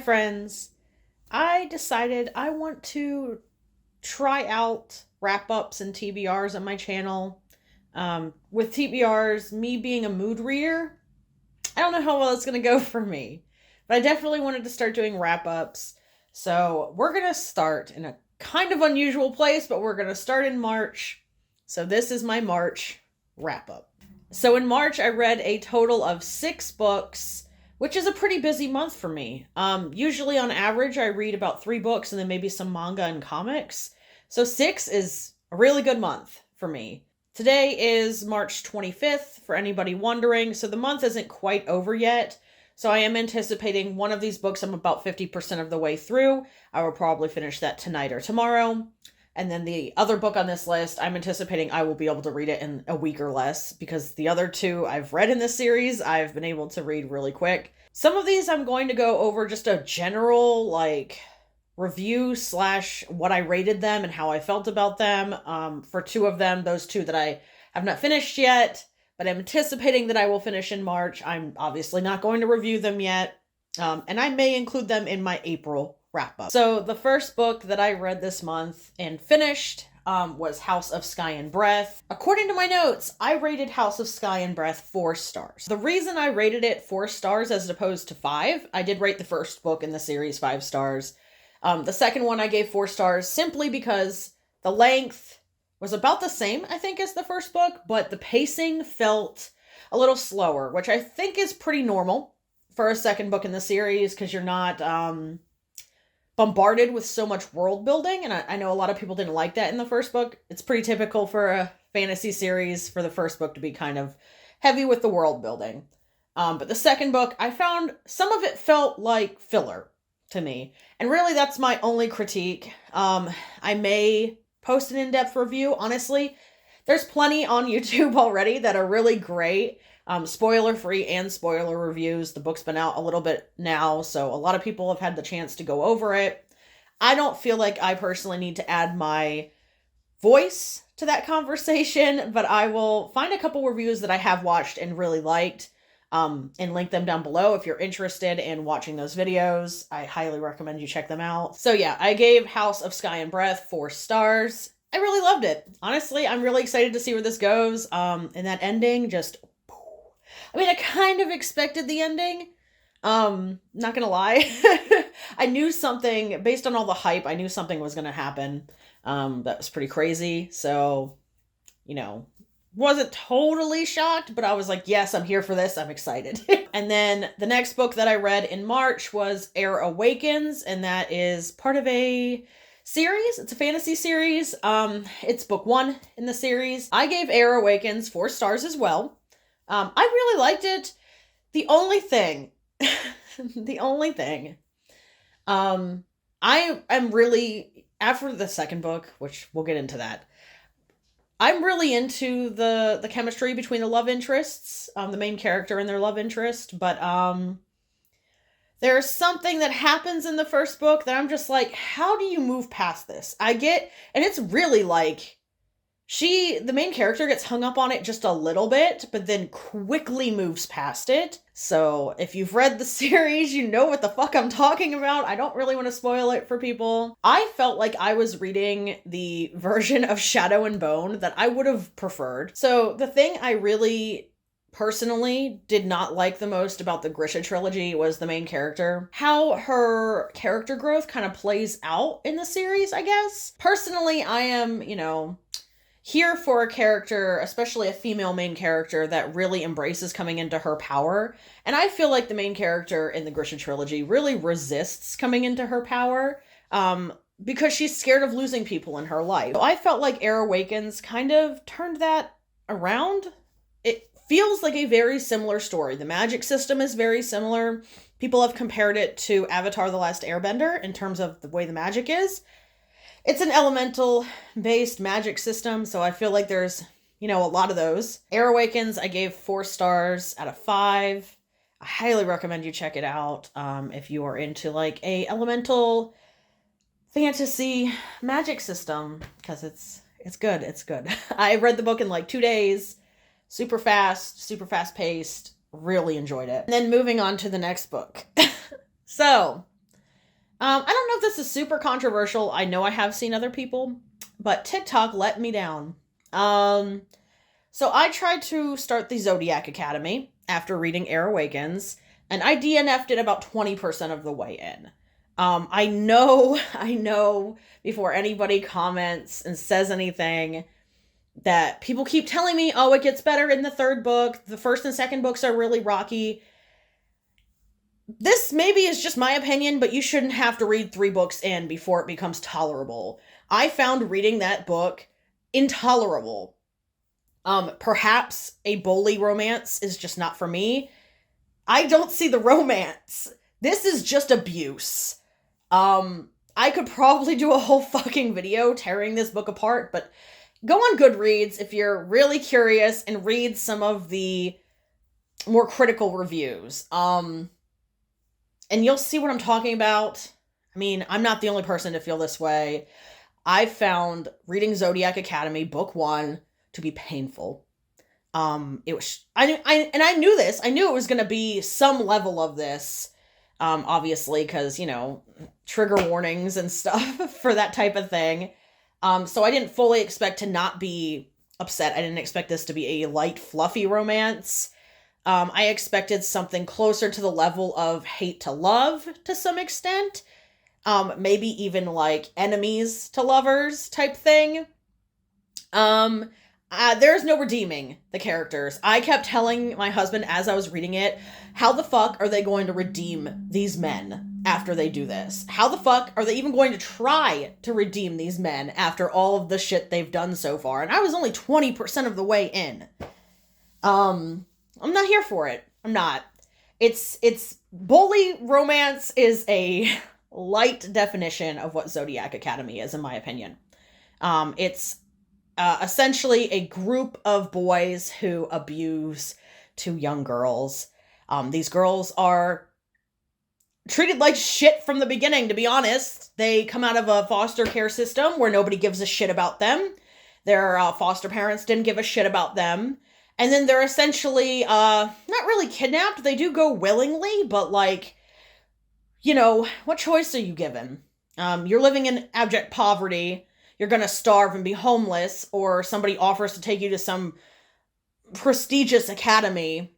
friends, I decided I want to try out wrap-ups and TBRs on my channel. With TBRs, me being a mood reader, I don't know how well it's going to go for me, but I definitely wanted to start doing wrap-ups. So we're going to start in a kind of unusual place, but we're going to start in March. So this is my March wrap-up. So in March, I read a total of 6 books, which is a pretty busy month for me. Usually on average, I read about 3 books and then maybe some manga and comics. So 6 is a really good month for me. Today is March 25th, for anybody wondering, so the month isn't quite over yet. So I am anticipating one of these books I'm about 50% of the way through. I will probably finish that tonight or tomorrow. And then the other book on this list, I'm anticipating I will be able to read it in a week or less, because the other 2 I've read in this series, I've been able to read really quick. Some of these I'm going to go over just a general, review / what I rated them and how I felt about them. For 2 of them, those 2 that I have not finished yet, but I'm anticipating that I will finish in March. I'm obviously not going to review them yet. And I may include them in my April wrap-up. So the first book that I read this month and finished was House of Sky and Breath. According to my notes, I rated House of Sky and Breath 4 stars. The reason I rated it 4 stars as opposed to 5, I did rate the first book in the series 5 stars. The second one I gave 4 stars simply because the length was about the same, I think, as the first book, but the pacing felt a little slower, which I think is pretty normal for a second book in the series, because you're not bombarded with so much world building, and I know a lot of people didn't like that in the first book. It's pretty typical for a fantasy series for the first book to be kind of heavy with the world building. But the second book, I found some of it felt like filler to me. And really, that's my only critique. I may post an in-depth review. Honestly, there's plenty on YouTube already that are really great. Spoiler-free and spoiler reviews. The book's been out a little bit now, so a lot of people have had the chance to go over it. I don't feel like I personally need to add my voice to that conversation, but I will find a couple reviews that I have watched and really liked, and link them down below if you're interested in watching those videos. I highly recommend you check them out. So yeah, I gave House of Sky and Breath 4 stars. I really loved it. Honestly, I'm really excited to see where this goes. And that ending just... I kind of expected the ending. Not gonna lie. I knew something, based on all the hype, I knew something was gonna happen. That was pretty crazy. So, wasn't totally shocked, but I was like, yes, I'm here for this. I'm excited. And then the next book that I read in March was Awakens, and that is part of a series. It's a fantasy series. It's book 1 in the series. I gave Awakens 4 stars as well. I really liked it. The only thing, I am really, after the second book, which we'll get into that, I'm really into the chemistry between the love interests, the main character and their love interest, but there's something that happens in the first book that I'm just like, how do you move past this? And it's really the main character gets hung up on it just a little bit, but then quickly moves past it. So if you've read the series, you know what the fuck I'm talking about. I don't really want to spoil it for people. I felt like I was reading the version of Shadow and Bone that I would have preferred. So the thing I really personally did not like the most about the Grisha trilogy was the main character. How her character growth kind of plays out in the series, I guess. Personally, I am, here for a character, especially a female main character, that really embraces coming into her power. And I feel like the main character in the Grisha trilogy really resists coming into her power, because she's scared of losing people in her life. So I felt like Awakens kind of turned that around. It feels like a very similar story. The magic system is very similar. People have compared it to Avatar: The Last Airbender in terms of the way the magic is. It's an elemental-based magic system, so I feel like there's, a lot of those. Awakens, I gave 4 stars out of 5. I highly recommend you check it out if you are into, a elemental fantasy magic system, because it's good. It's good. I read the book in 2 days. Super fast-paced. Really enjoyed it. And then moving on to the next book. So, I don't know if this is super controversial. I know I have seen other people, but TikTok let me down. Um, so I tried to start the Zodiac Academy after reading Awakens, and I DNF'd it about 20% of the way in. I know, I know, before anybody comments and says anything, that people keep telling me, oh, it gets better in the third book. The first and second books are really rocky. This maybe is just my opinion, but you shouldn't have to read 3 books in before it becomes tolerable. I found reading that book intolerable. Perhaps a bully romance is just not for me. I don't see the romance. This is just abuse. I could probably do a whole fucking video tearing this book apart, but go on Goodreads if you're really curious and read some of the more critical reviews. And you'll see what I'm talking about. I mean, I'm not the only person to feel this way. I found reading Zodiac Academy book 1 to be painful. It was I knew this. I knew it was going to be some level of this. Obviously, because, you know, trigger warnings and stuff for that type of thing. So I didn't fully expect to not be upset. I didn't expect this to be a light, fluffy romance. I expected something closer to the level of hate to love to some extent. Maybe even like enemies to lovers type thing. There's no redeeming the characters. I kept telling my husband as I was reading it, how the fuck are they going to redeem these men after they do this? How the fuck are they even going to try to redeem these men after all of the shit they've done so far? And I was only 20% of the way in. I'm not here for it. I'm not. It's bully romance is a light definition of what Zodiac Academy is, in my opinion. It's essentially a group of boys who abuse 2 young girls. These girls are treated like shit from the beginning, to be honest. They come out of a foster care system where nobody gives a shit about them. Their foster parents didn't give a shit about them. And then they're essentially, not really kidnapped. They do go willingly, but like, you know, what choice are you given? You're living in abject poverty. You're gonna starve and be homeless, or somebody offers to take you to some prestigious academy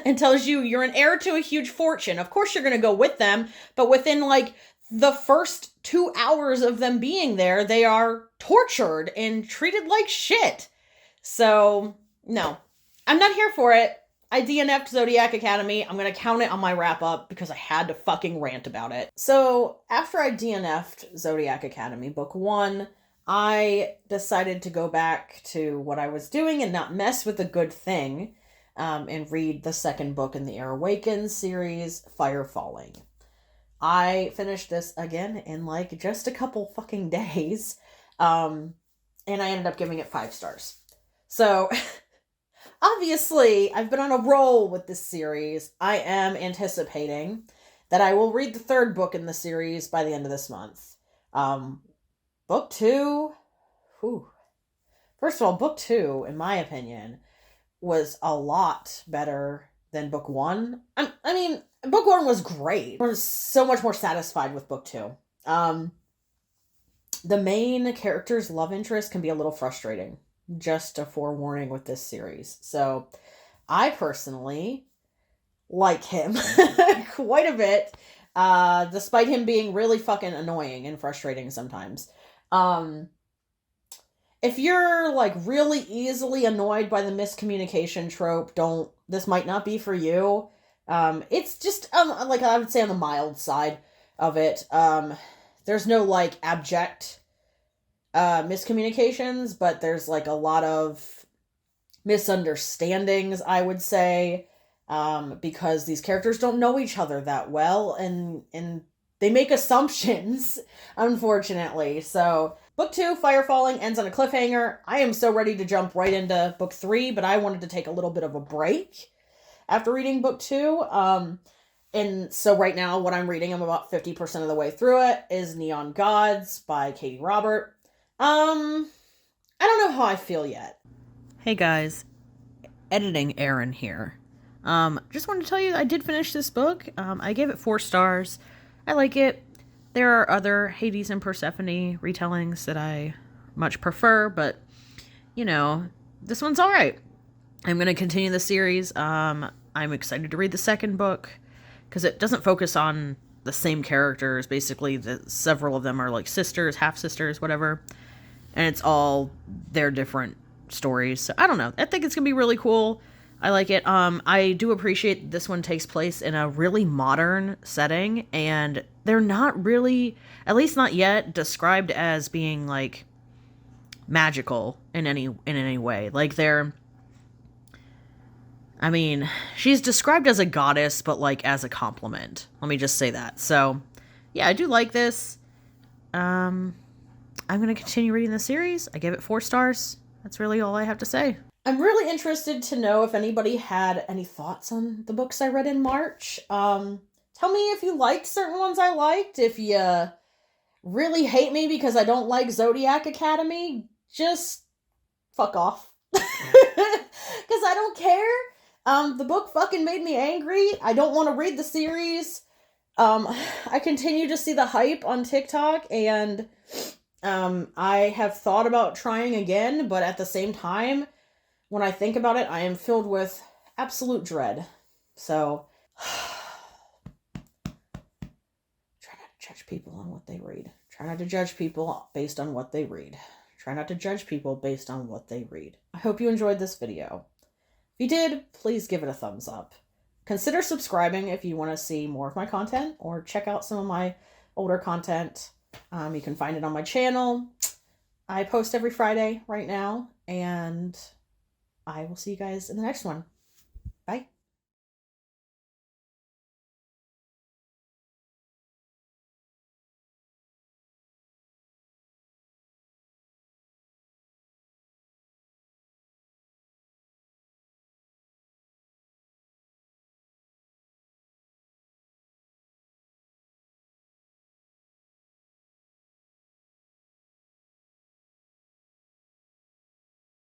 and tells you you're an heir to a huge fortune. Of course you're gonna go with them, but within like the first 2 hours of them being there, they are tortured and treated like shit. So, no. I'm not here for it. I DNF'd Zodiac Academy. I'm gonna count it on my wrap-up because I had to fucking rant about it. So, after I DNF'd Zodiac Academy, book 1, I decided to go back to what I was doing and not mess with a good thing, and read the second book in the Awakens series, Fire Falling. I finished this again in like just a couple fucking days, and I ended up giving it 5 stars. So, obviously, I've been on a roll with this series. I am anticipating that I will read the 3rd book in the series by the end of this month. Book 2, whew. First of all, book 2, in my opinion, was a lot better than book 1. I mean, book 1 was great. I was so much more satisfied with book 2. The main character's love interest can be a little frustrating. Just a forewarning with this series. So, I personally like him quite a bit, despite him being really fucking annoying and frustrating sometimes. If you're like really easily annoyed by the miscommunication trope, this might not be for you. It's just, like I would say on the mild side of it. There's no like abject miscommunications, but there's like a lot of misunderstandings, I would say, because these characters don't know each other that well, and they make assumptions, unfortunately. So, book 2, Fire Falling, ends on a cliffhanger. I am so ready to jump right into book 3, but I wanted to take a little bit of a break after reading book 2. And so right now, what I'm reading, I'm about 50% of the way through it, is Neon Gods by Katie Robert. I don't know how I feel yet. Hey guys, editing Aaron here. Just wanted to tell you I did finish this book. I gave it 4 stars. I like it. There are other Hades and Persephone retellings that I much prefer, but, you know, this one's all right. I'm going to continue the series. I'm excited to read the second book because it doesn't focus on the same characters. Basically, several of them are like sisters, half-sisters, whatever. And it's all their different stories. So I don't know. I think it's going to be really cool. I like it. I do appreciate this one takes place in a really modern setting, and they're not really, at least not yet, described as being like magical in any way. Like I mean, she's described as a goddess, but like as a compliment. Let me just say that. So, yeah, I do like this. I'm going to continue reading the series. I gave it 4 stars. That's really all I have to say. I'm really interested to know if anybody had any thoughts on the books I read in March. Tell me if you liked certain ones I liked. If you really hate me because I don't like Zodiac Academy, just fuck off. Because I don't care. The book fucking made me angry. I don't want to read the series. I continue to see the hype on TikTok, and I have thought about trying again, but at the same time, when I think about it, I am filled with absolute dread. So, try not to judge people on what they read. Try not to judge people based on what they read. Try not to judge people based on what they read. I hope you enjoyed this video. If you did, please give it a thumbs up. Consider subscribing if you want to see more of my content, or check out some of my older content. You can find it on my channel. I post every Friday right now, and I will see you guys in the next one. Bye.